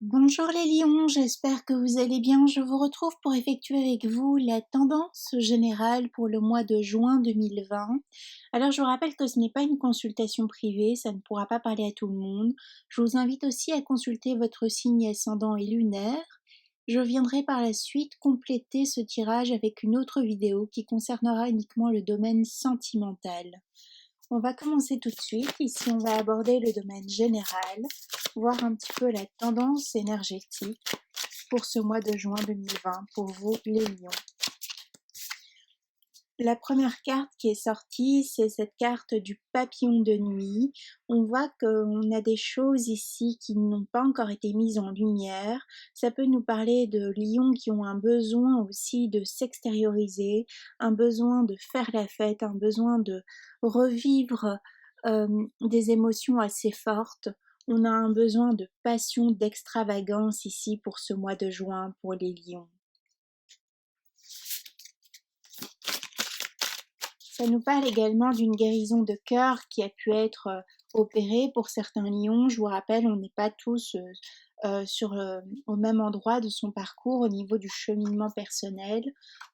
Bonjour les lions, j'espère que vous allez bien. Je vous retrouve pour effectuer avec vous la tendance générale pour le mois de juin 2020. Alors je vous rappelle que ce n'est pas une consultation privée, ça ne pourra pas parler à tout le monde. Je vous invite aussi à consulter votre signe ascendant et lunaire. Je viendrai par la suite compléter ce tirage avec une autre vidéo qui concernera uniquement le domaine sentimental. On va commencer tout de suite. Ici, on va aborder le domaine général, voir un petit peu la tendance énergétique pour ce mois de juin 2020 pour vous, les lions. La première carte qui est sortie, c'est cette carte du papillon de nuit. On voit qu'on a des choses ici qui n'ont pas encore été mises en lumière. Ça peut nous parler de lions qui ont un besoin aussi de s'extérioriser, un besoin de faire la fête, un besoin de revivre des émotions assez fortes. On a un besoin de passion, d'extravagance ici pour ce mois de juin pour les lions. Ça nous parle également d'une guérison de cœur qui a pu être opérée pour certains lions. Je vous rappelle, on n'est pas tous au même endroit de son parcours au niveau du cheminement personnel.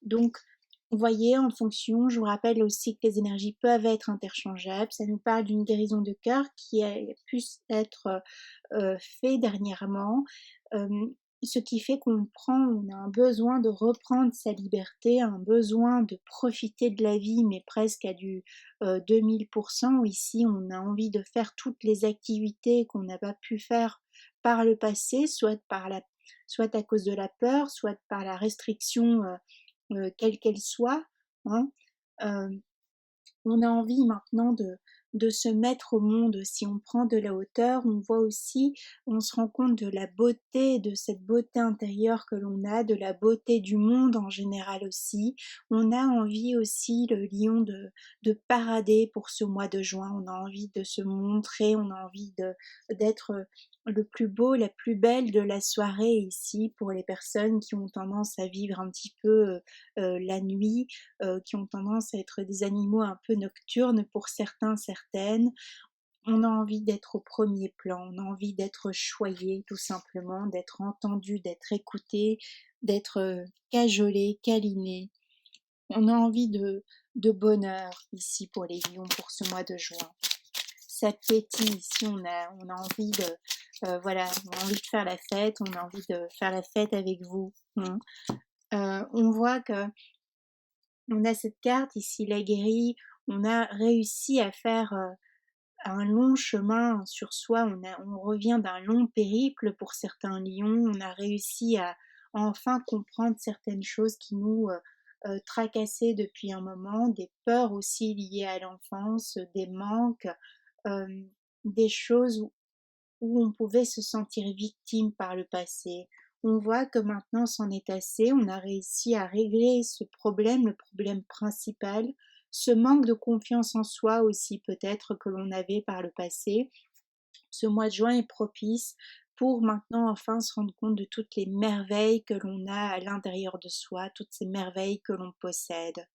Donc, vous voyez, en fonction, je vous rappelle aussi que les énergies peuvent être interchangeables. Ça nous parle d'une guérison de cœur qui a pu être fait dernièrement. Ce qui fait on a un besoin de reprendre sa liberté, un besoin de profiter de la vie, mais presque à du 2000%. Ici, on a envie de faire toutes les activités qu'on n'a pas pu faire par le passé, soit à cause de la peur, soit par la restriction quelle qu'elle soit. Hein. Euh, on a envie maintenant de se mettre au monde. Si on prend de la hauteur, on voit aussi, on se rend compte de la beauté, de cette beauté intérieure que l'on a, de la beauté du monde en général aussi. On a envie aussi, le lion, de parader pour ce mois de juin. On a envie de se montrer, on a envie d'être le plus beau, la plus belle de la soirée ici pour les personnes qui ont tendance à vivre un petit peu la nuit, qui ont tendance à être des animaux un peu nocturnes pour certains, certaines. On a envie d'être au premier plan, on a envie d'être choyé tout simplement, d'être entendu, d'être écouté, d'être cajolé, câliné. On a envie de bonheur ici pour les lions pour ce mois de juin. Ça pétille ici, on a envie voilà, on a envie de faire la fête, on a envie de faire la fête avec vous. On voit que on a cette carte ici, la guérie, on a réussi à faire un long chemin sur soi, on revient d'un long périple pour certains lions, on a réussi à enfin comprendre certaines choses qui nous tracassaient depuis un moment, des peurs aussi liées à l'enfance, des manques, euh, des choses où on pouvait se sentir victime par le passé. On voit que maintenant c'en est assez, on a réussi à régler ce problème, le problème principal, ce manque de confiance en soi aussi peut-être que l'on avait par le passé. Ce mois de juin est propice pour maintenant enfin se rendre compte de toutes les merveilles que l'on a à l'intérieur de soi, toutes ces merveilles que l'on possède.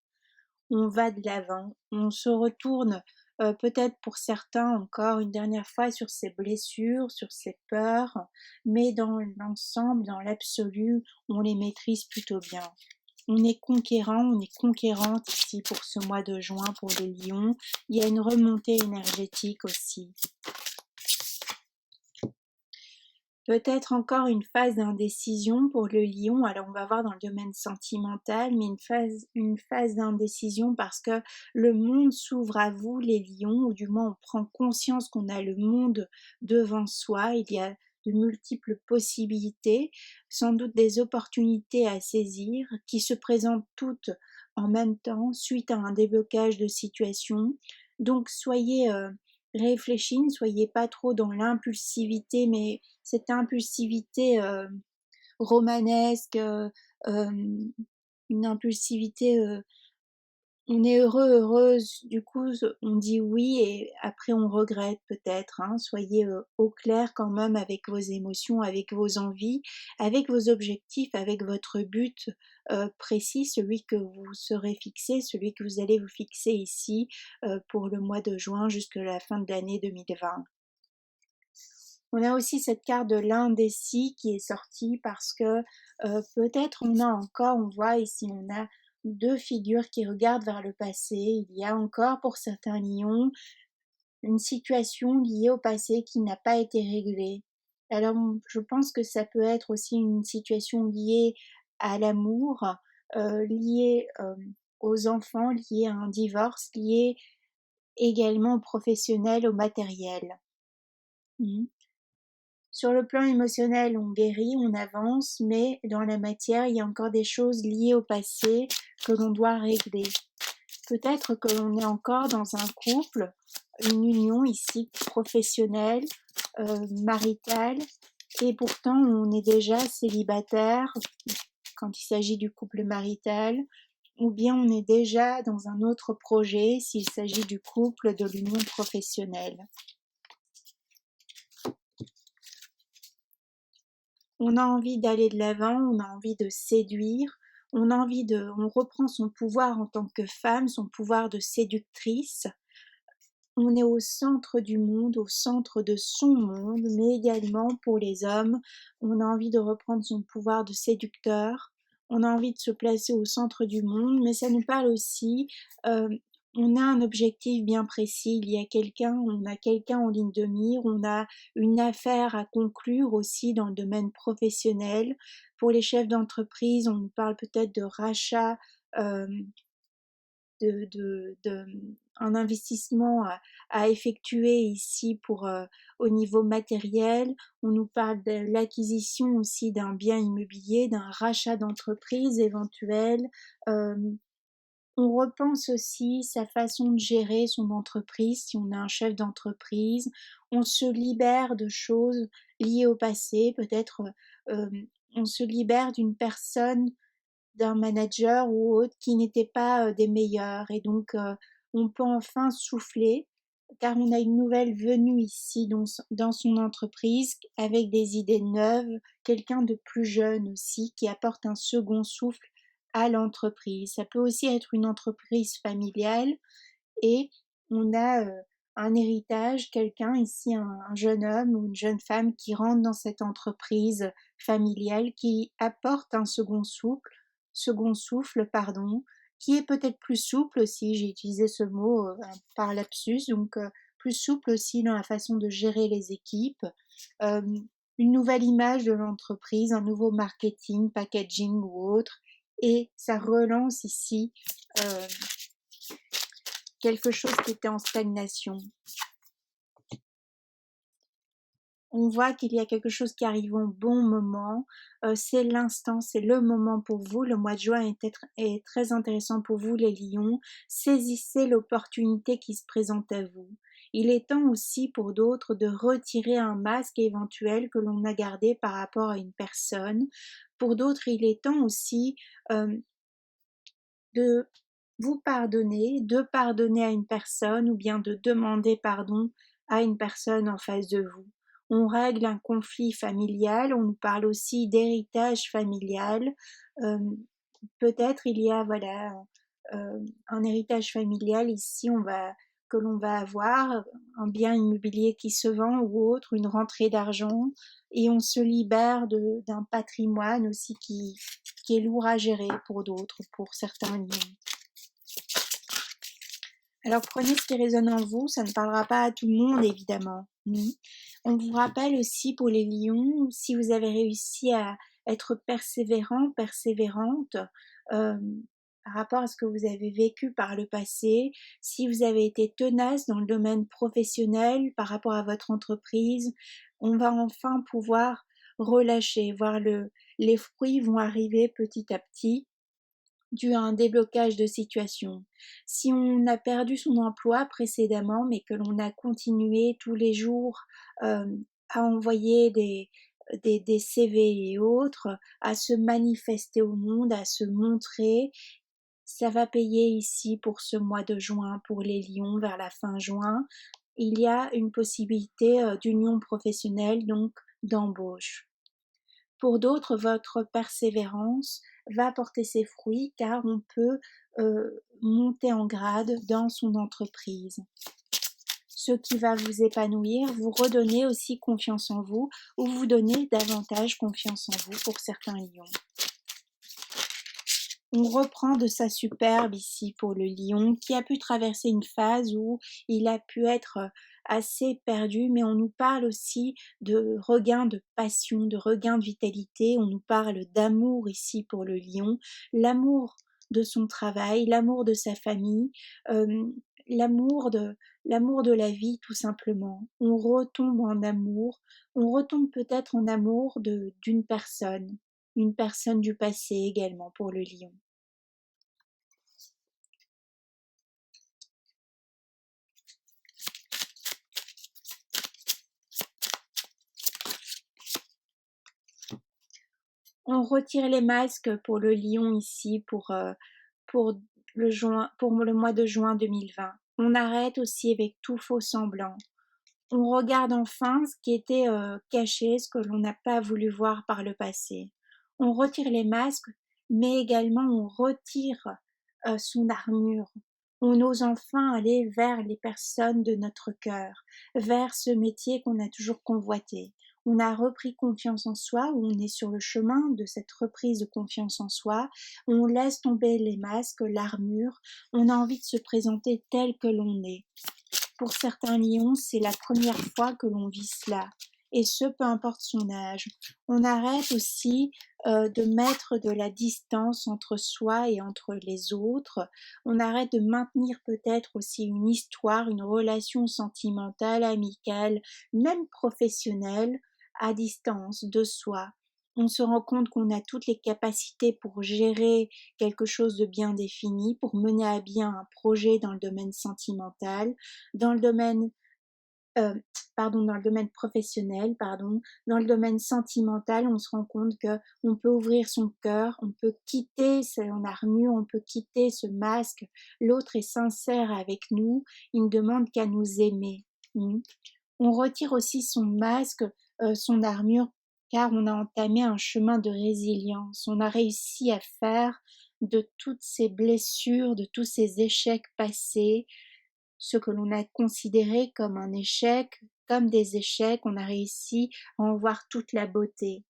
On va de l'avant, on se retourne peut-être pour certains encore une dernière fois sur ses blessures, sur ses peurs, mais dans l'ensemble, dans l'absolu, on les maîtrise plutôt bien. On est conquérant, on est conquérante ici pour ce mois de juin pour les lions. Il y a une remontée énergétique aussi. Peut-être encore une phase d'indécision pour le lion. Alors on va voir dans le domaine sentimental, mais une phase d'indécision parce que le monde s'ouvre à vous, les lions, ou du moins on prend conscience qu'on a le monde devant soi. Il y a de multiples possibilités, sans doute des opportunités à saisir qui se présentent toutes en même temps suite à un déblocage de situation. Donc soyez réfléchis, ne soyez pas trop dans l'impulsivité, mais cette impulsivité romanesque, une impulsivité, on est heureux, heureuse, du coup on dit oui et après on regrette peut-être. Hein. Soyez au clair quand même avec vos émotions, avec vos envies, avec vos objectifs, avec votre but précis, celui que vous serez fixé, celui que vous allez vous fixer ici pour le mois de juin jusqu'à la fin de l'année 2020. On a aussi cette carte de l'indécis qui est sortie parce que peut-être on voit ici, on a deux figures qui regardent vers le passé. Il y a encore pour certains lions une situation liée au passé qui n'a pas été réglée. Alors je pense que ça peut être aussi une situation liée à l'amour, liée aux enfants, liée à un divorce, liée également au professionnel, au matériel. Sur le plan émotionnel, on guérit, on avance, mais dans la matière, il y a encore des choses liées au passé que l'on doit régler. Peut-être que l'on est encore dans un couple, une union ici professionnelle, maritale, et pourtant on est déjà célibataire quand il s'agit du couple marital, ou bien on est déjà dans un autre projet s'il s'agit du couple de l'union professionnelle. On a envie d'aller de l'avant, on a envie de séduire, on reprend son pouvoir en tant que femme, son pouvoir de séductrice. On est au centre du monde, au centre de son monde, mais également pour les hommes, on a envie de reprendre son pouvoir de séducteur, on a envie de se placer au centre du monde, mais ça nous parle aussi, on a un objectif bien précis, on a quelqu'un en ligne de mire, on a une affaire à conclure aussi dans le domaine professionnel. Pour les chefs d'entreprise, on nous parle peut-être de rachat, euh, un investissement à effectuer ici pour au niveau matériel. On nous parle de l'acquisition aussi d'un bien immobilier, d'un rachat d'entreprise éventuel. Euh, on repense aussi sa façon de gérer son entreprise si on est un chef d'entreprise. On se libère de choses liées au passé, peut-être euh, on se libère d'une personne, d'un manager ou autre qui n'étaient pas des meilleurs, et donc on peut enfin souffler car on a une nouvelle venue ici dans son entreprise avec des idées neuves, quelqu'un de plus jeune aussi qui apporte un second souffle à l'entreprise. Ça peut aussi être une entreprise familiale et on a un héritage, quelqu'un ici, un jeune homme ou une jeune femme qui rentre dans cette entreprise familiale, qui apporte un second souffle, pardon, qui est peut-être plus souple aussi, j'ai utilisé ce mot par lapsus, donc plus souple aussi dans la façon de gérer les équipes, euh, une nouvelle image de l'entreprise, un nouveau marketing, packaging ou autre, et ça relance ici euh, quelque chose qui était en stagnation. On voit qu'il y a quelque chose qui arrive au bon moment, c'est l'instant, c'est le moment pour vous. Le mois de juin est très intéressant pour vous les lions. Saisissez l'opportunité qui se présente à vous. Il est temps aussi pour d'autres de retirer un masque éventuel que l'on a gardé par rapport à une personne. Pour d'autres, il est temps aussi de vous pardonner, de pardonner à une personne ou bien de demander pardon à une personne en face de vous. On règle un conflit familial, on nous parle aussi d'héritage familial. Euh, Peut-être il y a un héritage familial ici, que l'on va avoir, un bien immobilier qui se vend ou autre, une rentrée d'argent, et on se libère d'un patrimoine aussi qui est lourd à gérer pour d'autres, pour certains liens. Alors prenez ce qui résonne en vous, ça ne parlera pas à tout le monde évidemment. On vous rappelle aussi pour les lions, si vous avez réussi à être persévérant, persévérante, par rapport à ce que vous avez vécu par le passé, si vous avez été tenace dans le domaine professionnel par rapport à votre entreprise, on va enfin pouvoir relâcher, les fruits vont arriver petit à petit dû à un déblocage de situation. Si on a perdu son emploi précédemment, mais que l'on a continué tous les jours à envoyer des CV et autres, à se manifester au monde, à se montrer, ça va payer ici pour ce mois de juin, pour les lions, vers la fin juin. Il y a une possibilité d'union professionnelle, donc d'embauche. Pour d'autres, votre persévérance va porter ses fruits car on peut monter en grade dans son entreprise. ce qui va vous épanouir, vous redonner aussi confiance en vous ou vous donner davantage confiance en vous pour certains lions. On reprend de sa superbe ici pour le lion qui a pu traverser une phase où il a pu être assez perdu, mais on nous parle aussi de regain de passion, de regain de vitalité, on nous parle d'amour ici pour le lion, l'amour de son travail, l'amour de sa famille, euh, l'amour de l'amour de la vie tout simplement. On retombe en amour, on retombe peut-être en amour d'une personne, une personne du passé également pour le lion. On retire les masques pour le lion ici pour pour le mois de juin 2020. On arrête aussi avec tout faux semblant. On regarde enfin ce qui était caché, ce que l'on n'a pas voulu voir par le passé. On retire les masques, mais également on retire son armure. On ose enfin aller vers les personnes de notre cœur, vers ce métier qu'on a toujours convoité. On a repris confiance en soi, ou on est sur le chemin de cette reprise de confiance en soi. On laisse tomber les masques, l'armure. On a envie de se présenter tel que l'on est. Pour certains lions, c'est la première fois que l'on vit cela, et ce, peu importe son âge. On arrête aussi de mettre de la distance entre soi et entre les autres. On arrête de maintenir peut-être aussi une histoire, une relation sentimentale, amicale, même professionnelle, à distance de soi. On se rend compte qu'on a toutes les capacités pour gérer quelque chose de bien défini, pour mener à bien un projet dans le domaine sentimental, dans le domaine dans le domaine professionnel, dans le domaine sentimental, on se rend compte que on peut ouvrir son cœur, on peut quitter son armure, on peut quitter ce masque. L'autre est sincère avec nous, il ne demande qu'à nous aimer. On retire aussi son masque, son armure, car on a entamé un chemin de résilience. On a réussi à faire de toutes ces blessures, de tous ces échecs passés, ce que l'on a considéré comme un échec, comme des échecs, on a réussi à en voir toute la beauté.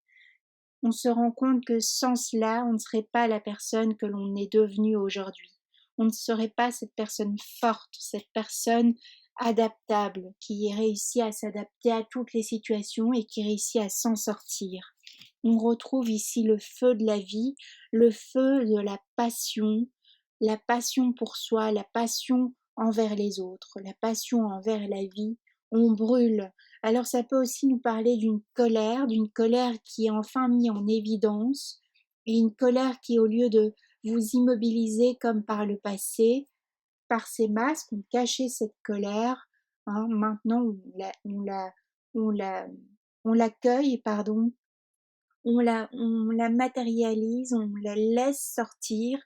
On se rend compte que sans cela, on ne serait pas la personne que l'on est devenue aujourd'hui. On ne serait pas cette personne forte, cette personne adaptable, qui réussit à s'adapter à toutes les situations et qui réussit à s'en sortir. On retrouve ici le feu de la vie, le feu de la passion pour soi, la passion envers les autres, la passion envers la vie. On brûle. Alors ça peut aussi nous parler d'une colère qui est enfin mise en évidence, et une colère qui, au lieu de vous immobiliser comme par le passé, par ces masques, on cachait cette colère. Maintenant, on la, on l'accueille, pardon, on la matérialise, on la laisse sortir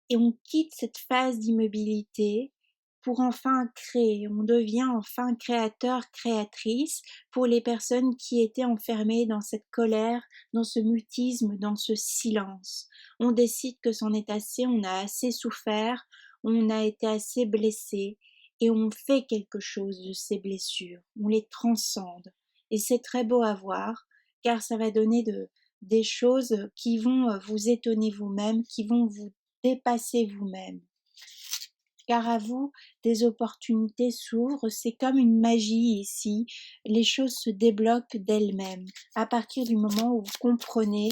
et on quitte cette phase d'immobilité pour enfin créer. On devient enfin créateur, créatrice pour les personnes qui étaient enfermées dans cette colère, dans ce mutisme, dans ce silence. On décide que c'en est assez, on a assez souffert, on a été assez blessé et on fait quelque chose de ces blessures. On les transcende. Et c'est très beau à voir car ça va donner des choses qui vont vous étonner vous-même, qui vont vous dépasser vous-même. Car à vous, des opportunités s'ouvrent, c'est comme une magie ici, les choses se débloquent d'elles-mêmes, à partir du moment où vous comprenez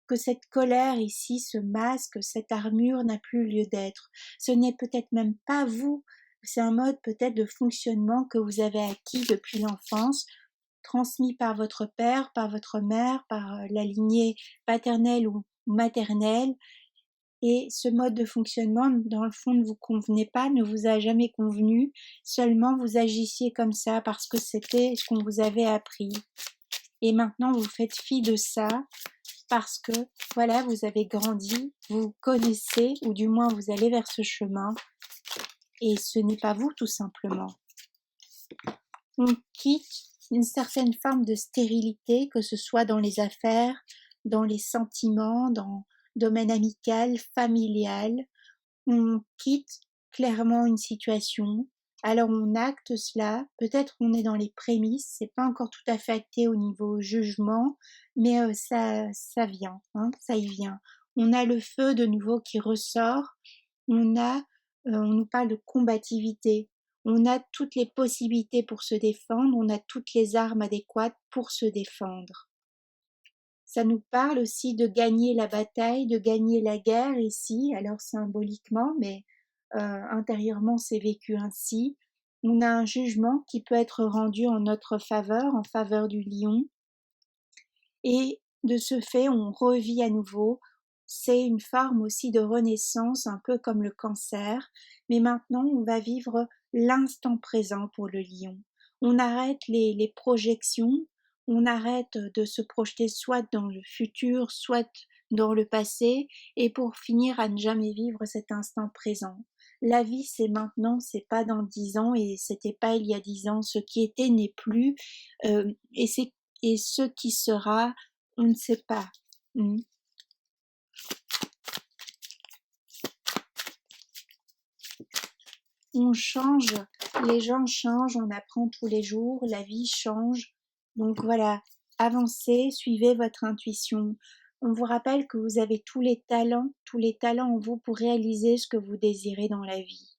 que cette colère ici, ce masque, cette armure n'a plus lieu d'être. Ce n'est peut-être même pas vous, c'est un mode peut-être de fonctionnement que vous avez acquis depuis l'enfance, transmis par votre père, par votre mère, par la lignée paternelle ou maternelle, et ce mode de fonctionnement, dans le fond, ne vous convenait pas, ne vous a jamais convenu, seulement vous agissiez comme ça parce que c'était ce qu'on vous avait appris. Et maintenant, vous faites fi de ça parce que, voilà, vous avez grandi, vous connaissez, ou du moins vous allez vers ce chemin, et ce n'est pas vous tout simplement. On quitte une certaine forme de stérilité, que ce soit dans les affaires, dans les sentiments, dans le domaine amical, familial. On quitte clairement une situation Alors on acte cela, peut-être on est dans les prémices, c'est pas encore tout à fait acté au niveau jugement, mais ça vient, hein, ça y vient. On a le feu de nouveau qui ressort, on nous parle de combativité, on a toutes les possibilités pour se défendre, on a toutes les armes adéquates pour se défendre. Ça nous parle aussi de gagner la bataille, de gagner la guerre ici, alors symboliquement, mais intérieurement c'est vécu ainsi. On a un jugement qui peut être rendu en faveur du lion, et de ce fait on revit à nouveau. C'est une forme aussi de renaissance, un peu comme le cancer, mais maintenant on va vivre l'instant présent pour le lion. On arrête les projections, on arrête de se projeter soit dans le futur, soit dans le passé, et pour finir à ne jamais vivre cet instant présent. La vie c'est maintenant, c'est pas dans 10 ans, et c'était pas il y a 10 ans. Ce qui était n'est plus, et ce qui sera, on ne sait pas. On change, les gens changent, on apprend tous les jours, la vie change. Donc voilà, avancez, suivez votre intuition. On vous rappelle que vous avez tous les talents en vous pour réaliser ce que vous désirez dans la vie.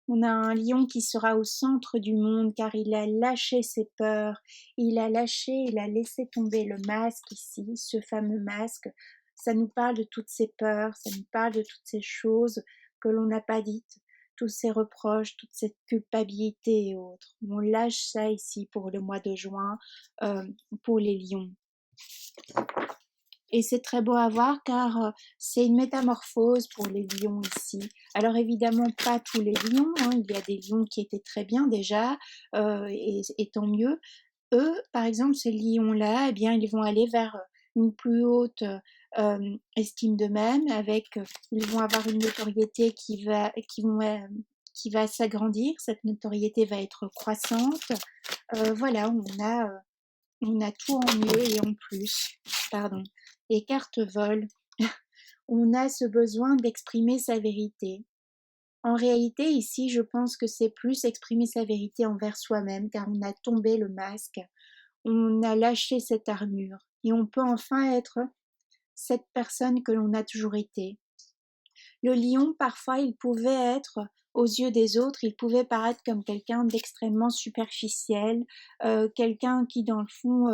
On a un lion qui sera au centre du monde car il a lâché ses peurs, il a laissé tomber le masque ici, ce fameux masque. Ça nous parle de toutes ces peurs, ça nous parle de toutes ces choses que l'on n'a pas dites, tous ces reproches, toute cette culpabilité et autres. On lâche ça ici pour le mois de juin, pour les lions. Et c'est très beau à voir car c'est une métamorphose pour les lions ici. Alors évidemment pas tous les lions, hein, il y a des lions qui étaient très bien déjà, et tant mieux. Eux, par exemple, ces lions-là, eh bien ils vont aller vers une plus haute estime d'eux-mêmes, ils vont avoir une notoriété qui va s'agrandir, cette notoriété va être croissante. Voilà, on a tout en mieux et en plus. Pardon. Les cartes volent. On a ce besoin d'exprimer sa vérité. En réalité, ici, je pense que c'est plus exprimer sa vérité envers soi-même, car on a tombé le masque, on a lâché cette armure, et on peut enfin être cette personne que l'on a toujours été. Le lion, parfois, il pouvait être, aux yeux des autres, il pouvait paraître comme quelqu'un d'extrêmement superficiel, quelqu'un qui, dans le fond,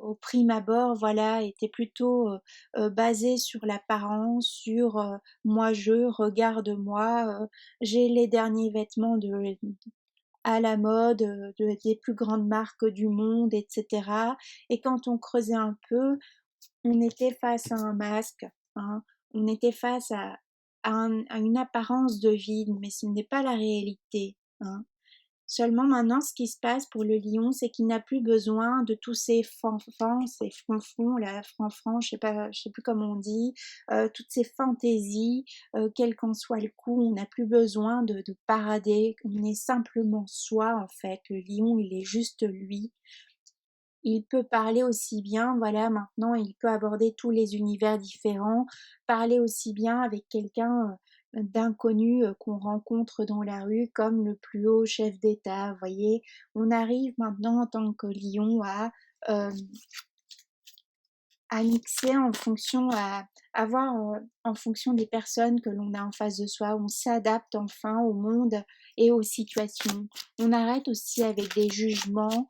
au prime abord, voilà, était plutôt basé sur l'apparence, sur moi je, regarde-moi, j'ai les derniers vêtements à la mode des plus grandes marques du monde, etc. Et quand on creusait un peu, on était face à un masque, hein, on était face à une apparence de vide, mais ce n'est pas la réalité, hein. Seulement maintenant, ce qui se passe pour le lion, c'est qu'il n'a plus besoin de tous ces fanfans, ces fronfons, là, franfrans, je sais plus comment on dit, toutes ces fantaisies, quel qu'en soit le coup, on n'a plus besoin de parader, on est simplement soi, en fait. Le lion, il est juste lui. Il peut parler aussi bien, voilà, maintenant il peut aborder tous les univers différents, parler aussi bien avec quelqu'un d'inconnu qu'on rencontre dans la rue comme le plus haut chef d'État. Vous voyez, on arrive maintenant en tant que lion euh, à mixer en fonction, à avoir en fonction des personnes que l'on a en face de soi. On s'adapte enfin au monde et aux situations. On arrête aussi avec des jugements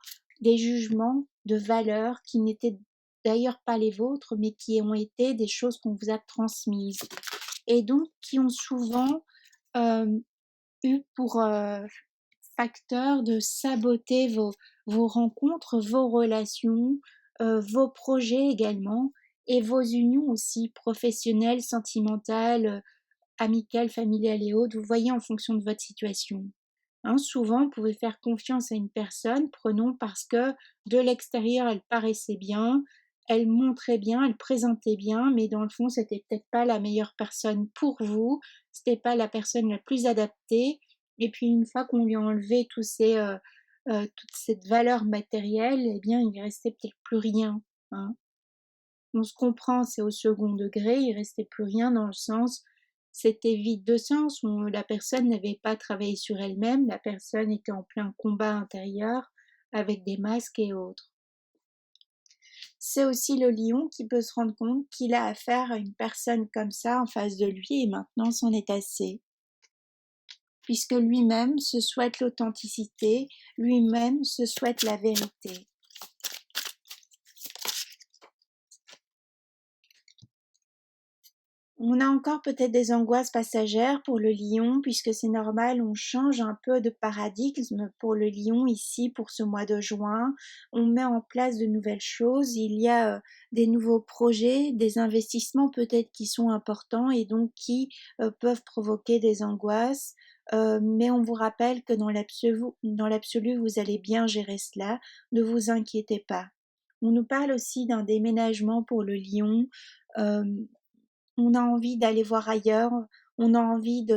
de valeurs qui n'étaient d'ailleurs pas les vôtres, mais qui ont été des choses qu'on vous a transmises et donc qui ont souvent euh, eu pour facteur de saboter vos rencontres, vos relations, vos projets également, et vos unions aussi professionnelles, sentimentales, amicales, familiales et autres. Vous voyez en fonction de votre situation. Hein, souvent, vous pouvez faire confiance à une personne, prenons parce que de l'extérieur, elle paraissait bien, elle montrait bien, elle présentait bien, mais dans le fond, c'était peut-être pas la meilleure personne pour vous, c'était pas la personne la plus adaptée. Et puis une fois qu'on lui a enlevé toute cette valeur matérielle, eh bien, il ne restait peut-être plus rien. Hein. On se comprend, c'est au second degré, il restait plus rien dans le sens, c'était vide de sens, où la personne n'avait pas travaillé sur elle-même, la personne était en plein combat intérieur avec des masques et autres. C'est aussi le lion qui peut se rendre compte qu'il a affaire à une personne comme ça en face de lui et maintenant c'en est assez. Puisque lui-même se souhaite l'authenticité, lui-même se souhaite la vérité. On a encore peut-être des angoisses passagères pour le lion, puisque c'est normal, on change un peu de paradigme pour le lion ici, pour ce mois de juin. On met en place de nouvelles choses, il y a des nouveaux projets, des investissements peut-être qui sont importants et donc qui peuvent provoquer des angoisses. Mais on vous rappelle que dans l'absolu, vous allez bien gérer cela, ne vous inquiétez pas. On nous parle aussi d'un déménagement pour le lion. Euh, on a envie d'aller voir ailleurs, on a envie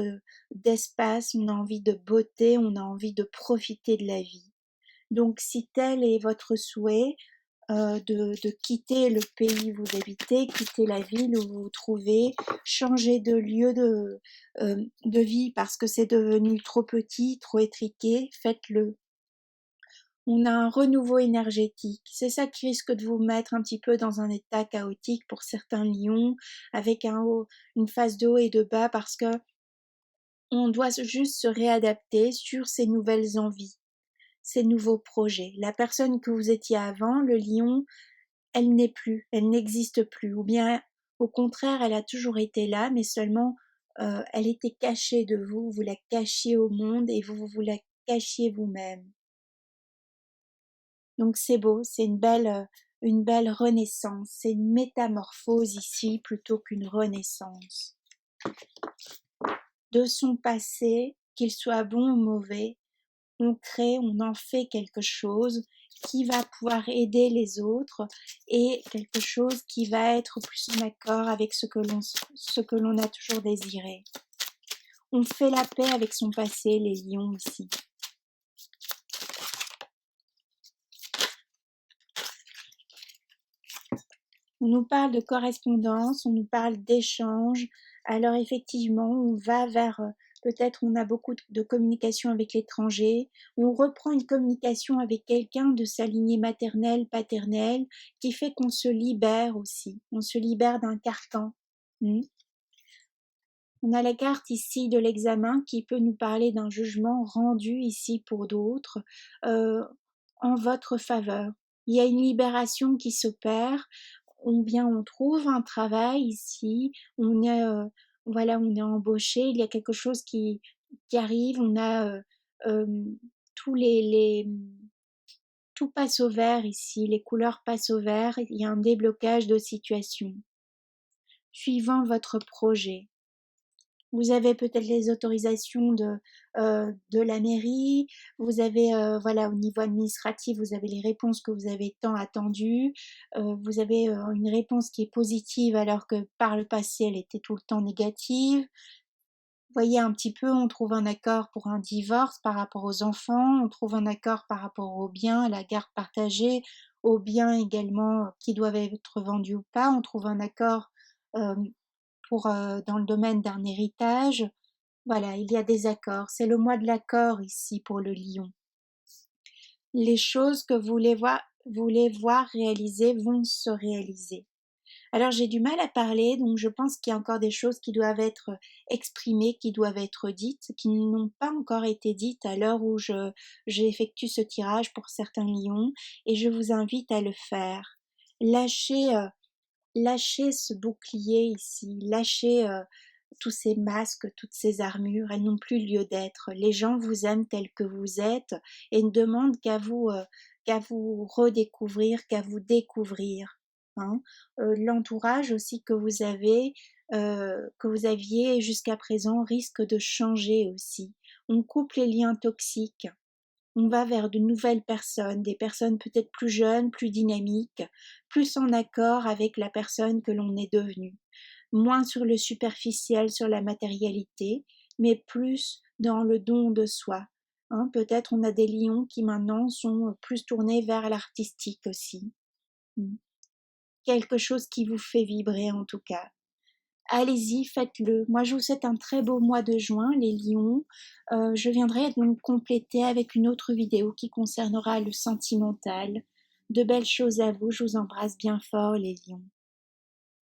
d'espace, on a envie de beauté, on a envie de profiter de la vie. Donc si tel est votre souhait, de quitter le pays où vous habitez, quitter la ville où vous vous trouvez, changer de lieu de vie parce que c'est devenu trop petit, trop étriqué, faites-le. On a un renouveau énergétique. C'est ça qui risque de vous mettre un petit peu dans un état chaotique pour certains lions, avec une phase de haut et de bas, parce que on doit juste se réadapter sur ces nouvelles envies, ces nouveaux projets. La personne que vous étiez avant, le lion, elle n'est plus, elle n'existe plus, ou bien au contraire, elle a toujours été là, mais seulement elle était cachée de vous, vous la cachiez au monde et vous la cachiez vous-même. Donc c'est beau, c'est une belle renaissance, c'est une métamorphose ici plutôt qu'une renaissance. De son passé, qu'il soit bon ou mauvais, on crée, on en fait quelque chose qui va pouvoir aider les autres et quelque chose qui va être plus en accord avec ce que l'on a toujours désiré. On fait la paix avec son passé, les lions ici. On nous parle de correspondance, on nous parle d'échange. Alors effectivement, on va vers, peut-être on a beaucoup de communication avec l'étranger, on reprend une communication avec quelqu'un de sa lignée maternelle, paternelle, qui fait qu'on se libère aussi, on se libère d'un carcan. On a la carte ici de l'examen qui peut nous parler d'un jugement rendu ici pour d'autres en votre faveur. Il y a une libération qui s'opère. On trouve un travail ici, voilà, on est embauché, il y a quelque chose qui arrive, on a tous tout passe au vert ici, les couleurs passent au vert, il y a un déblocage de situation. Suivant votre projet. Vous avez peut-être les autorisations de la mairie, vous avez, voilà, au niveau administratif, vous avez les réponses que vous avez tant attendues, vous avez une réponse qui est positive alors que par le passé, elle était tout le temps négative. Vous voyez un petit peu, on trouve un accord pour un divorce par rapport aux enfants, on trouve un accord par rapport aux biens, à la garde partagée, aux biens également qui doivent être vendus ou pas, on trouve un accord euh, dans le domaine d'un héritage. Voilà, il y a des accords. C'est le mois de l'accord ici pour le lion. Les choses que vous voulez voir réalisées vont se réaliser. Alors j'ai du mal à parler, donc je pense qu'il y a encore des choses qui doivent être exprimées, qui doivent être dites, qui n'ont pas encore été dites à l'heure où j'effectue ce tirage pour certains lions, et je vous invite à le faire. Lâchez, lâchez ce bouclier ici, lâchez tous ces masques, toutes ces armures, elles n'ont plus lieu d'être. Les gens vous aiment tels que vous êtes et ne demandent qu'à vous redécouvrir, qu'à vous découvrir. Hein. L'entourage aussi que vous aviez jusqu'à présent risque de changer aussi. On coupe les liens toxiques. On va vers de nouvelles personnes, des personnes peut-être plus jeunes, plus dynamiques, plus en accord avec la personne que l'on est devenue. Moins sur le superficiel, sur la matérialité, mais plus dans le don de soi. Hein, peut-être on a des lions qui maintenant sont plus tournés vers l'artistique aussi. Quelque chose qui vous fait vibrer en tout cas. allez-y, faites-le. Moi, je vous souhaite un très beau mois de juin, les lions. Je viendrai donc compléter avec une autre vidéo qui concernera le sentimental. De belles choses à vous, je vous embrasse bien fort, les lions.